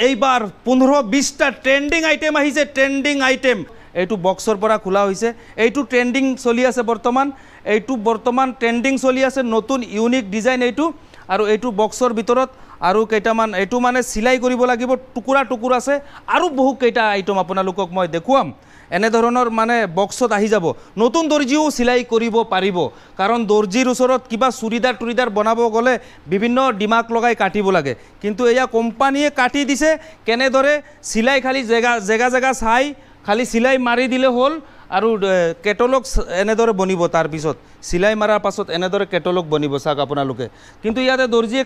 এইবাৰ 15-20টা trending item আহিছে trending item এইটো বক্সৰ পৰা খোলা হৈছে এইটো ট্ৰেন্ডিং চলি আছে বৰ্তমান ট্ৰেন্ডিং চলি আছে নতুন ইউনিক ডিজাইন এইটো আৰু এইটো বক্সৰ ভিতৰত আৰু কেইটামান এইটো মানে সিলাই কৰিব লাগিব টুকুৰা আছে আৰু বহু কেইটা আইটেম আপোনালোকক মই দেখুৱাম এনে ধৰণৰ মানে বক্সত আহি যাব নতুন দৰ্জিও সিলাই কৰিব পাৰিব কাৰণ দৰ্জিৰ ওচৰত কিবা চুৰিদাৰ বনাব গলে বিভিন্ন দিমাগ লগাই কাটিব লাগে কিন্তু এয়া কোম্পানীয়ে কাটি দিছে কেনেদৰে সিলাই খালি জেগা চাই খালি সিলাই মাৰি দিলে হ'ল আৰু কেটালগ এনেদৰে বনিব তাৰ পিছত সিলাই মাৰাৰ পাছত এনেদৰে কেটালগ বনিব চাক আপোনালোকে কিন্তু ইয়াতে দৰ্জিয়ে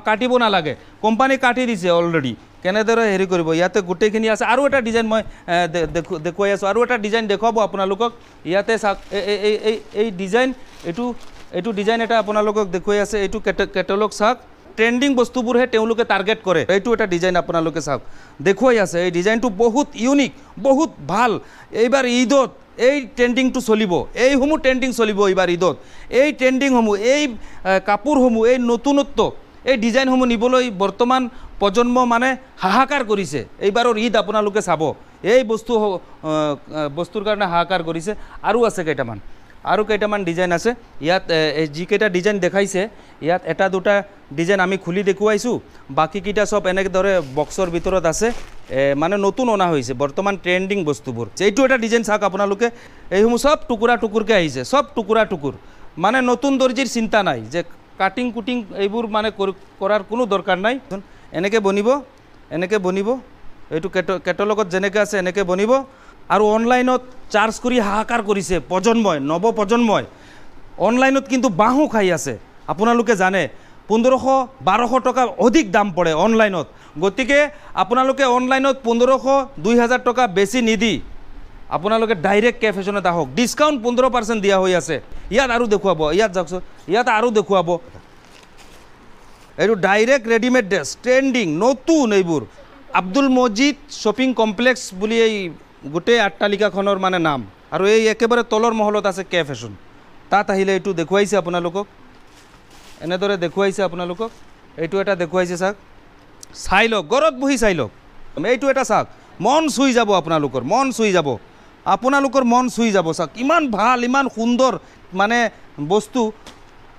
কাটিব নালাগে কোম্পানী কাটি দিছে অলৰেডি কেনেদৰে হেৰি কৰিব ইয়াতে গোটেইখিনি আছে আৰু এটা ডিজাইন মই দেখুৱাই আছোঁ আৰু এটা ডিজাইন দেখুৱাব আপোনালোকক ইয়াতে চাক এই ডিজাইন এইটো ডিজাইন এটা আপোনালোকক দেখুৱাই আছে এইটো কেটালগ চাক ট্ৰেন্ডিং বস্তুবোৰহে তেওঁলোকে টাৰ্গেট কৰে এইটো এটা ডিজাইন আপোনালোকে চাওক দেখুৱাই আছে এই ডিজাইনটো বহুত ইউনিক বহুত ভাল এইবাৰ ঈদত এই ট্ৰেন্ডিংটো চলিব এইসমূহ ট্ৰেন্ডিং চলিব এইবাৰ ঈদত এই ট্ৰেন্ডিংসমূহ এই কাপোৰসমূহ এই নতুনত্ব এই ডিজাইনসমূহ নিবলৈ বৰ্তমান প্ৰজন্ম মানে হাহাকাৰ কৰিছে এইবাৰৰ ঈদ আপোনালোকে চাব এই বস্তুৰ কাৰণে হাহাকাৰ কৰিছে আৰু আছে কেইটামান ডিজাইন আছে ইয়াত যিকেইটা ডিজাইন দেখাইছে ইয়াত এটা দুটা ডিজাইন আমি খুলি দেখুৱাইছোঁ বাকীকেইটা সব এনেদৰে বক্সৰ ভিতৰত আছে মানে নতুন অনা হৈছে বৰ্তমান ট্ৰেন্ডিং বস্তুবোৰ এইটো এটা ডিজাইন চাওক আপোনালোকে এইসমূহ সব টুকুৰকৈ আহিছে সব টুকুৰ মানে নতুন দৰ্জিৰ চিন্তা নাই যে কাটিং কুটিং এইবোৰ মানে কৰাৰ কোনো দৰকাৰ নাই এনেকৈ বনিব এইটো কেটালগত যেনেকৈ আছে এনেকৈ বনিব আৰু অনলাইনত চাৰ্জ কৰি হাহাকাৰ কৰিছে নৱপ্ৰজন্মই অনলাইনত কিন্তু বাহু খাই আছে আপোনালোকে জানে 1500-1200 টকা অধিক দাম পৰে অনলাইনত গতিকে আপোনালোকে অনলাইনত 1500-2000 টকা বেছি নিদি আপোনালোকে ডাইৰেক্ট কে ফেশনত আহক ডিসকাউন্ট 15% দিয়া হৈ আছে ইয়াত আৰু দেখুৱাব ইয়াত যাওকচোন ইয়াত আৰু দেখুৱাব এইটো ডাইৰেক্ট ৰেডিমেড ড্ৰেছ ট্ৰেন্ডিং নতুন এইবোৰ আব্দুল মজিদ শ্বপিং কমপ্লেক্স বুলি এই গোটেই আট্টালিকাখনৰ মানে নাম আৰু এই একেবাৰে তলৰ মহলত আছে কে ফেশন তাত আহিলে এইটো দেখুৱাইছে আপোনালোকক এনেদৰে দেখুৱাইছে আপোনালোকক এইটো এটা দেখুৱাইছে চাওক চাই লওক গৰত বহি চাই লওক এইটো এটা চাওক মন চুই যাব আপোনালোকৰ মন চুই যাব চাওক ইমান ভাল ইমান সুন্দৰ মানে বস্তু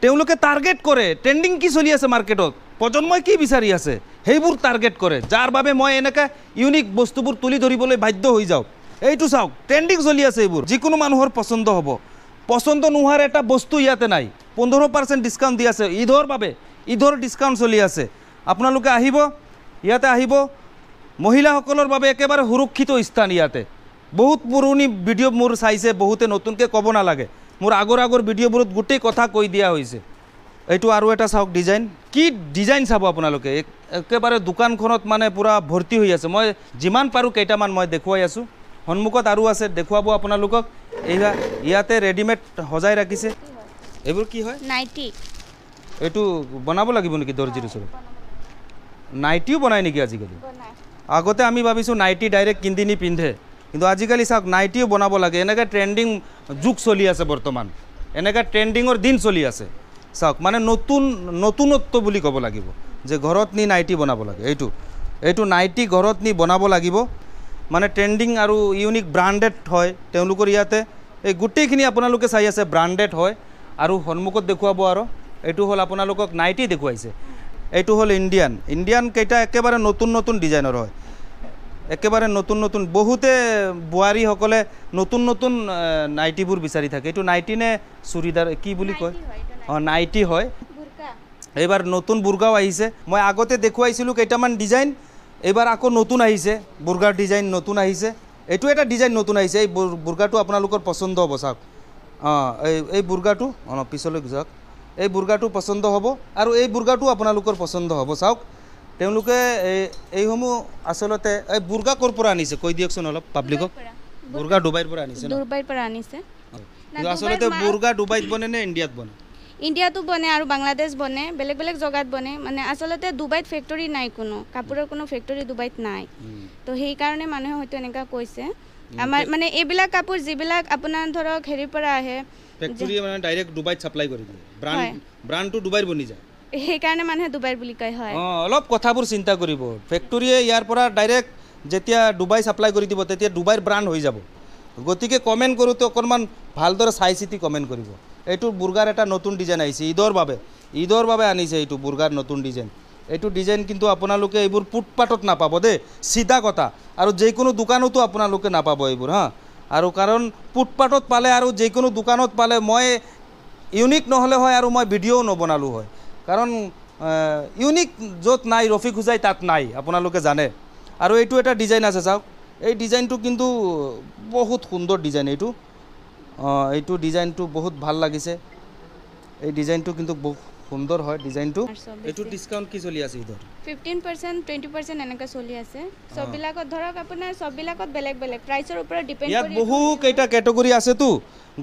তেওঁলোকে টাৰ্গেট কৰে ট্ৰেন্ডিং কি চলি আছে মাৰ্কেটত প্ৰজন্মই কি বিচাৰি আছে সেইবোৰ টাৰ্গেট কৰে যাৰ বাবে মই এনেকা ইউনিক বস্তুবোৰ তুলি ধৰিবলৈ বাধ্য হৈ যাওঁ এইটো চাওক ট্ৰেন্ডিং চলি আছে এইবোৰ যিকোনো মানুহৰ পছন্দ হ'ব পছন্দ নোহোৱাৰ এটা বস্তু ইয়াতে নাই 15% ডিসকাউন্ট দি আছে ঈদৰ ডিসকাউন্ট চলি আছে আপোনালোকে ইয়াতে আহিব মহিলাসকলৰ বাবে একেবাৰে সুৰক্ষিত স্থান ইয়াতে বহুত পুৰণি ভিডিঅ' মোৰ চাইছে বহুতে নতুনকৈ ক'ব নালাগে মোৰ আগৰ ভিডিঅ'বোৰত গোটেই কথা কৈ দিয়া হৈছে এইটো আৰু এটা চাওক ডিজাইন কি ডিজাইন চাব আপোনালোকে একেবাৰে দোকানখনত মানে পুৰা ভৰ্তি হৈ আছে মই যিমান পাৰো কেইটামান মই দেখুৱাই আছোঁ সন্মুখত আৰু আছে দেখুৱাব আপোনালোকক ইয়াতে ৰেডিমেড সজাই ৰাখিছে এইবোৰ কি হয় নাইটি এইটো বনাব লাগিব নেকি দৰ্জিৰ ওচৰত নাইটিও বনাই নেকি আজিকালি আগতে আমি ভাবিছোঁ নাইটি ডাইৰেক্ট কিনি নি পিন্ধে কিন্তু আজিকালি চাওক নাইটিও বনাব লাগে এনেকৈ ট্ৰেন্ডিং যুগ চলি আছে বৰ্তমান এনেকৈ ট্ৰেন্ডিঙৰ দিন চলি আছে চাওক মানে নতুনত্ব বুলি ক'ব লাগিব যে ঘৰত নি নাইটি বনাব লাগে এইটো নাইটি ঘৰত নি বনাব লাগিব মানে ট্ৰেন্ডিং আৰু ইউনিক ব্ৰাণ্ডেড হয় তেওঁলোকৰ ইয়াতে এই গোটেইখিনি আপোনালোকে চাই আছে ব্ৰাণ্ডেড হয় আৰু সন্মুখত দেখুৱাব আৰু এইটো হ'ল আপোনালোকক নাইটি দেখুৱাইছে এইটো হ'ল ইণ্ডিয়ান কেইটা একেবাৰে নতুন ডিজাইনৰ হয় একেবাৰে নতুন বহুতে বোৱাৰীসকলে নতুন নাইটিবোৰ বিচাৰি থাকে এইটো নাইটি নে চুৰিদাৰ কি বুলি কয় নাইটি হয় এইবাৰ নতুন বুৰ্গাও আহিছে মই আগতে দেখুৱাইছিলোঁ কেইটামান ডিজাইন এইবাৰ আকৌ নতুন আহিছে বুৰ্গাৰ ডিজাইন নতুন আহিছে এইটো এটা ডিজাইন নতুন আহিছে এই বুৰ্গাটো আপোনালোকৰ পছন্দ হ'ব চাওক এই বুৰ্গাটো পিছলৈ যাওক এই বুৰ্গাটো পছন্দ হ'ব আৰু এই বুৰ্গাটো আপোনালোকৰ পছন্দ হ'ব চাওক তেওঁলোকে এইসমূহ আচলতে এই বুৰ্গা ক'ৰ পৰা আনিছে কৈ দিয়কচোন অলপ পাব্লিকক বুৰ্গা ডুবাইৰ পৰা আনিছে কিন্তু আচলতে বুৰ্গা ডুবাইত বনে নে ইণ্ডিয়াত বনে ইণ্ডিয়াতো বনে আৰু বাংলাদেশ বনে বেলেগ জগাত বনে মানে আচলতে ডুবাইত ফেক্টৰী নাই কোনো কাপোৰৰ কোনো ফেক্টৰী ডুবাইত নাই তো সেই কাৰণে মানুহে হয়তো এনেকা কৈছে আমাৰ মানে এইবিলাক কাপোৰ যিবিলাক আপোনাৰ ধৰক হেৰিৰ পৰা আহে ফেক্টৰী মানে ডাইৰেক্ট ডুবাইত সাপ্লাই কৰি দিয়ে ব্ৰাণ্ডটো ডুবাইৰ বনি যায় সেইকাৰণে মানুহে ডুবাইৰ বুলি কয় হয় অলপ কথাবোৰ চিন্তা কৰিব ফেক্টৰীয়ে ইয়াৰ পৰা ডাইৰেক্ট যেতিয়া ডুবাই ছাপ্লাই কৰি দিব তেতিয়া ডুবাইৰ ব্ৰাণ্ড হৈ যাব গতিকে কমেণ্ট কৰোঁতে অকণমান ভালদৰে চাই চিতি কমেণ্ট কৰিব এইটো বুৰ্গাৰ এটা নতুন ডিজাইন আহিছে ঈদৰ বাবে আনিছে এইটো বুৰ্গাৰ নতুন ডিজাইন এইটো ডিজাইন কিন্তু আপোনালোকে এইবোৰ ফুটপাথত নাপাব দেই চিধা কথা আৰু যিকোনো দোকানতো আপোনালোকে নাপাব এইবোৰ হা আৰু কাৰণ ফুটপাথত পালে আৰু যিকোনো দোকানত পালে মই ইউনিক নহ'লে হয় আৰু মই ভিডিঅ'ও নবনালোঁ হয় কাৰণ ইউনিক য'ত নাই ৰফিক হুজাই তাত নাই আপোনালোকে জানে আৰু এইটো এটা ডিজাইন আছে চাওক এই ডিজাইনটো কিন্তু বহুত সুন্দৰ ডিজাইন এইটো ডিজাইনটো বহুত ভাল লাগিছে এই ডিজাইনটো কিন্তু বহুত সুন্দৰ হয় ডিজাইনটো এইটো ডিসকাউন্ট কি চলি আছে ইদৰ 15% 20% এনেকা চলি আছে সববিলাকত ধৰক আপোনাৰ সববিলাকত বেলেগ বেলেগ প্ৰাইসৰ ওপৰত ডিপেন্ড কৰি ইয়াত বহু কেইটা ক্যাটাগৰী আছে তো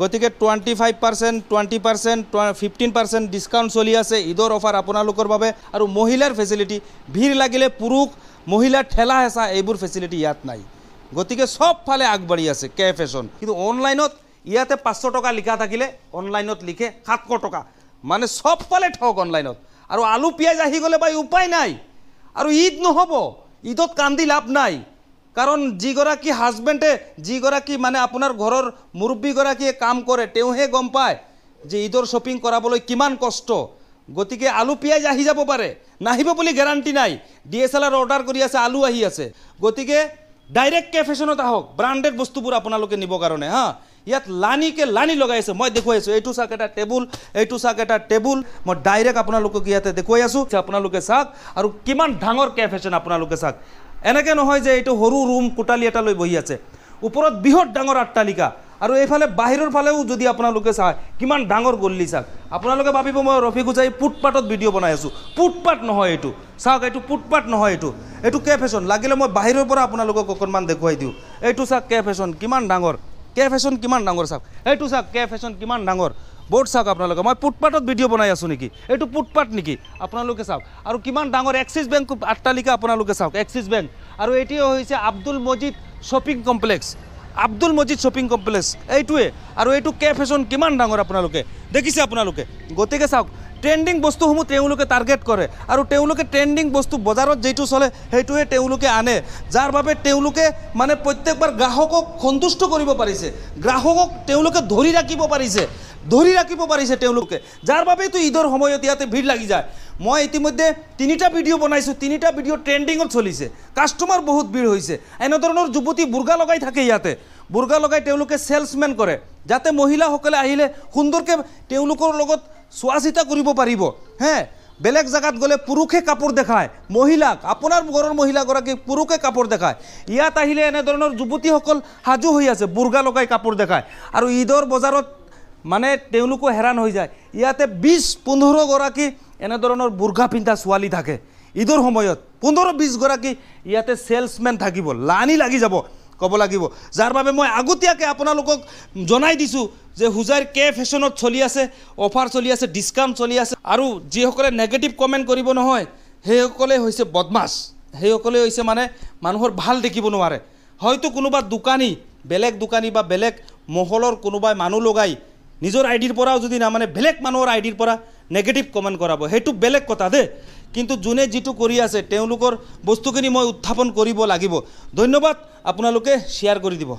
গতিকে 25% 20% 15% ডিসকাউন্ট চলি আছে ইদৰ অফাৰ আপোনালোকৰ বাবে আৰু মহিলাৰ ফেসিলিটি ভিৰ লাগিলে পুৰুষ মহিলাৰ ঠেলা হেঁচা এইবোৰ ফেসিলিটি ইয়াত নাই গতিকে সব ফালে আগবাঢ়ি আছে কে ফেশন কিন্তু অনলাইনত ইয়াতে 500 টকা লিখা থাকিলে অনলাইনত লিখে 700 টকা মানে সব ফালে ঠক অনলাইনত আৰু আলু পিয়াজ আহি গলে ভাই উপায় নাই আৰু ঈদ নহব ঈদত কান্দি লাভ নাই কাৰণ যিগৰাকী হাজবেণ্ডে যিগৰাকী মানে আপোনাৰ ঘৰৰ মুৰব্বীগৰাকীয়ে কাম কৰে তেওঁহে গম পায় যে ঈদৰ শ্বপিং কৰাবলৈ কিমান কষ্ট গতিকে আলু পিয়াজ আহি যাব পাৰে নাহিব বুলি গ্যাৰান্টি নাই ডিএসএলআৰ অৰ্ডাৰ কৰি আছে আলু আহি আছে গতিকে ডাইৰেক্ট কে ফেশনত আহক ব্ৰাণ্ডেড বস্তুবোৰ আপোনালোকে নিব কাৰণে হা ইয়াত লানি লগাই আছে মই দেখুৱাই আছো এইটো চাক এটা টেবুল এইটো চাক এটা টেবুল মই ডাইৰেক্ট আপোনালোকক ইয়াতে দেখুৱাই আছো আপোনালোকে চাক আৰু কিমান ডাঙৰ কে ফেশন আপোনালোকে চাক এনেকে নহয় যে এইটো সৰু ৰুম কোটালি এটা লৈ বহি আছে ওপৰত বৃহৎ ডাঙৰ অট্টালিকা আৰু এইফালে বাহিৰৰ ফালেও যদি আপোনালোকে চায় কিমান ডাঙৰ গল্লি চাক আপোনালোকে ভাবিব মই ৰফিক হুজাই ফুটপাথত ভিডিঅ' বনাই আছো ফুটপাথ নহয় এইটো চাওক এইটো ফুটপাথ নহয় এইটো কে ফেশন লাগিলে মই বাহিৰৰ পৰা আপোনালোকক অকণমান দেখুৱাই দিওঁ এইটো চাক কে ফেশন কিমান ডাঙৰ কে ফেশন কিমান ডাঙৰ চাওক এইটো চাওক কে ফেশন কিমান ডাঙৰ বোৰ্ড চাওক আপোনালোকে মই ফুটপাথত ভিডিঅ' বনাই আছো নেকি এইটো ফুটপাথ নেকি আপোনালোকে চাওক আৰু কিমান ডাঙৰ এক্সিছ বেংক অট্টালিকা আপোনালোকে চাওক এক্সিছ বেংক আৰু এইটোৱে হৈছে Abdul Majid shopping complex Abdul Majid shopping complex এইটোৱে আৰু এইটো কে ফেশন কিমান ডাঙৰ আপোনালোকে দেখিছে আপোনালোকে গতিকে চাওক ট্ৰেন্ডিং বস্তুসমূহ তেওঁলোকে টাৰ্গেট কৰে আৰু তেওঁলোকে ট্ৰেন্ডিং বস্তু বজাৰত যেটো চলে সেইটোৱে তেওঁলোকে আনে যাৰ বাবে তেওঁলোকে মানে প্ৰত্যেকবাৰ গ্ৰাহকক সন্তুষ্ট কৰিব পাৰিছে গ্ৰাহকক তেওঁলোকে ধৰি ৰাখিব পাৰিছে তেওঁলোকে যাৰ বাবে তো ঈদৰ সময়ত ইয়াতে ভিৰ লাগি যায় মই ইতিমধ্যে 3টা ভিডিঅ' বনাইছো 3টা ভিডিঅ' ট্ৰেন্ডিংত চলিছে কাস্টমাৰ বহুত ভিৰ হৈছে এনে ধৰণৰ যুৱতী বুৰ্গা লগাই থাকে ইয়াতে বুৰ্গা লগাই তেওঁলোকে সেলসম্যান কৰে যাতে মহিলাসকলে আহিলে সুন্দৰকৈ তেওঁলোকৰ লগত চোৱাচিতা কৰিব পাৰিব হে বেলেগ জায়গাত গলে পুৰুষে কাপোৰ দেখায় মহিলাক আপোনাৰ ঘৰৰ মহিলাগৰাকী পুৰুষে কাপোৰ দেখায় ইয়াত আহিলে এনে ধৰণৰ যুৱতীসকল হাজু হৈ আছে বুৰ্গা লগাই কাপোৰ দেখায় আৰু ঈদৰ বজাৰত মানে তেওঁলোকো হেৰান হৈ যায় ইয়াতে 20-15 গৰাকী এনে ধৰণৰ বুৰ্গা পিন্ধা ছোৱালী থাকে ঈদৰ সময়ত 15-20 গৰাকী ইয়াতে সেলসম্যান থাকিব লানি লাগি যাব ক'ব লাগিব যাৰ বাবে মই আগতীয়াকৈ আপোনালোকক জনাই দিছো যে হুজাইৰ কে ফেশনত চলি আছে অফাৰ চলি আছে ডিসকাউন্ট চলি আছে আৰু যিসকলে নেগেটিভ কমেন্ট কৰিব নহয় সেইসকলে হৈছে বদমাছ সেইসকলে হৈছে মানে মানুহৰ ভাল দেখিব নোৱাৰে হয়তো কোনোবা দোকানী বেলেগ দোকানী বা বেলেগ মহলৰ কোনোবাই মানুহ লগাই নিজৰ আইডিৰ পৰাও যদি না মানে বেলেগ মানুহৰ আইডিৰ পৰা নেগেটিভ কমেন্ট কৰাব হেতু বেলেগ কথা দে কিন্তু জুনে যেটো কৰি আছে তেওঁলোকৰ বস্তুখিনি মই উত্থাপন কৰিব লাগিব ধন্যবাদ আপোনালোকে শেয়াৰ কৰি দিব